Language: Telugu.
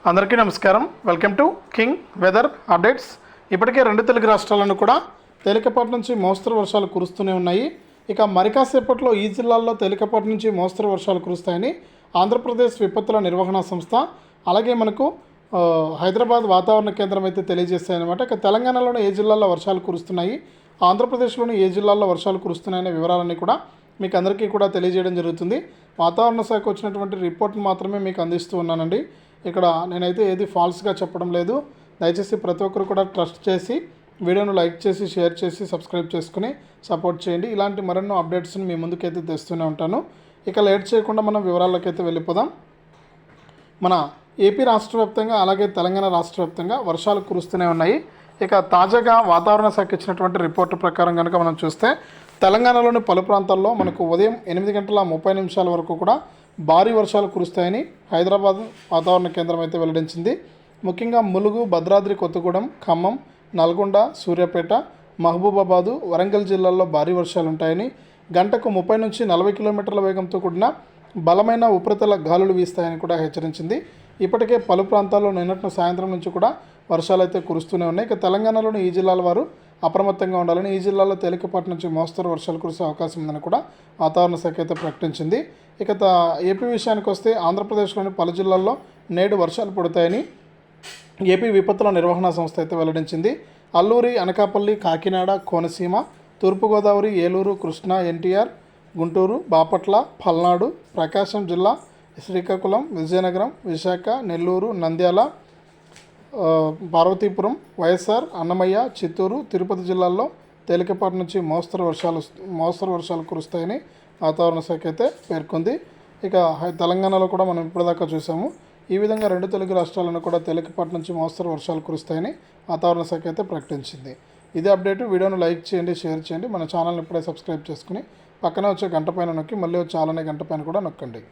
అందరికీ నమస్కారం. Welcome to King Weather updates. ఇప్పటికే రెండు తెలుగు రాష్ట్రాలను కూడా తేలికపాటి నుంచి మోస్తరు వర్షాలు కురుస్తూనే ఉన్నాయి. ఇక మరి కాసేపట్లో ఈ జిల్లాల్లో తేలికపాటి నుంచి మోస్తరు వర్షాలు కురుస్తాయని ఆంధ్రప్రదేశ్ విపత్తుల నిర్వహణ సంస్థ అలాగే మనకు హైదరాబాద్ వాతావరణ కేంద్రం అయితే తెలియజేస్తాయన్నమాట. ఇక తెలంగాణలోని ఏ జిల్లాల్లో వర్షాలు కురుస్తున్నాయి, ఆంధ్రప్రదేశ్లోని ఏ జిల్లాల్లో వర్షాలు కురుస్తున్నాయనే వివరాలన్నీ కూడా మీకు అందరికీ కూడా తెలియజేయడం జరుగుతుంది. వాతావరణ శాఖ వచ్చినటువంటి రిపోర్ట్ని మాత్రమే మీకు అందిస్తూ ఉన్నానండి. ఇక్కడ నేనైతే ఏది ఫాల్స్గా చెప్పడం లేదు. దయచేసి ప్రతి ఒక్కరు కూడా ట్రస్ట్ చేసి వీడియోను లైక్ చేసి షేర్ చేసి సబ్స్క్రైబ్ చేసుకుని సపోర్ట్ చేయండి. ఇలాంటి మరెన్నో అప్డేట్స్ని మీ ముందుకైతే తెస్తూనే ఉంటాను. ఇక లేట్ చేయకుండా మనం వివరాల్లోకైతే వెళ్ళిపోదాం. మన ఏపీ రాష్ట్ర వ్యాప్తంగా అలాగే తెలంగాణ రాష్ట్ర వ్యాప్తంగా వర్షాలు కురుస్తూనే ఉన్నాయి. ఇక తాజాగా వాతావరణ శాఖ ఇచ్చినటువంటి రిపోర్టు ప్రకారం కనుక మనం చూస్తే తెలంగాణలోని పలు ప్రాంతాల్లో మనకు ఉదయం 8:30 వరకు కూడా భారీ వర్షాలు కురుస్తాయని హైదరాబాద్ వాతావరణ కేంద్రం అయితే వెల్లడించింది. ముఖ్యంగా ములుగు, భద్రాద్రి కొత్తగూడెం, ఖమ్మం, నల్గొండ, సూర్యాపేట, మహబూబాబాదు, వరంగల్ జిల్లాల్లో భారీ వర్షాలు ఉంటాయని, గంటకు 30 నుంచి 40 కిలోమీటర్ల వేగంతో కూడిన బలమైన ఉపరితల గాలులు వీస్తాయని కూడా హెచ్చరించింది. ఇప్పటికే పలు ప్రాంతాల్లో నిన్నటి సాయంత్రం నుంచి కూడా వర్షాలు అయితే కురుస్తూనే ఉన్నాయి. ఇక తెలంగాణలోని ఈ జిల్లాల వారు అప్రమత్తంగా ఉండాలని, ఈ జిల్లాలో తేలికపాటి నుంచి మోస్తరు వర్షాలు కురిసే అవకాశం ఉందని కూడా వాతావరణ శాఖ అయితే ప్రకటించింది. ఇక ఏపీ విషయానికి వస్తే ఆంధ్రప్రదేశ్లోని పలు జిల్లాల్లో నేడు వర్షాలు పడతాయని ఏపీ విపత్తుల నిర్వహణ సంస్థ అయితే వెల్లడించింది. అల్లూరి, అనకాపల్లి, కాకినాడ, కోనసీమ, తూర్పుగోదావరి, ఏలూరు, కృష్ణా, ఎన్టీఆర్, గుంటూరు, బాపట్ల, పల్నాడు, ప్రకాశం జిల్లా, శ్రీకాకుళం, విజయనగరం, విశాఖ, నెల్లూరు, నంద్యాల, పార్వతీపురం, వైఎస్ఆర్, అన్నమయ్య, చిత్తూరు, తిరుపతి జిల్లాల్లో తేలికపాటి నుంచి మోస్తరు వర్షాలు కురుస్తాయని వాతావరణ శాఖ అయితే పేర్కొంది. ఇక తెలంగాణలో కూడా మనం ఇప్పటిదాకా చూసాము. ఈ విధంగా రెండు తెలుగు రాష్ట్రాలను కూడా తేలికపాటి నుంచి మోస్తరు వర్షాలు కురుస్తాయని వాతావరణ శాఖ అయితే ప్రకటించింది. ఇదే అప్డేట్. వీడియోను లైక్ చేయండి, షేర్ చేయండి. మన ఛానల్ని ఇప్పుడే సబ్స్క్రైబ్ చేసుకుని పక్కనే వచ్చే గంట పైన నొక్కి మళ్ళీ వచ్చే ఆలనే గంట పైన కూడా నొక్కండి.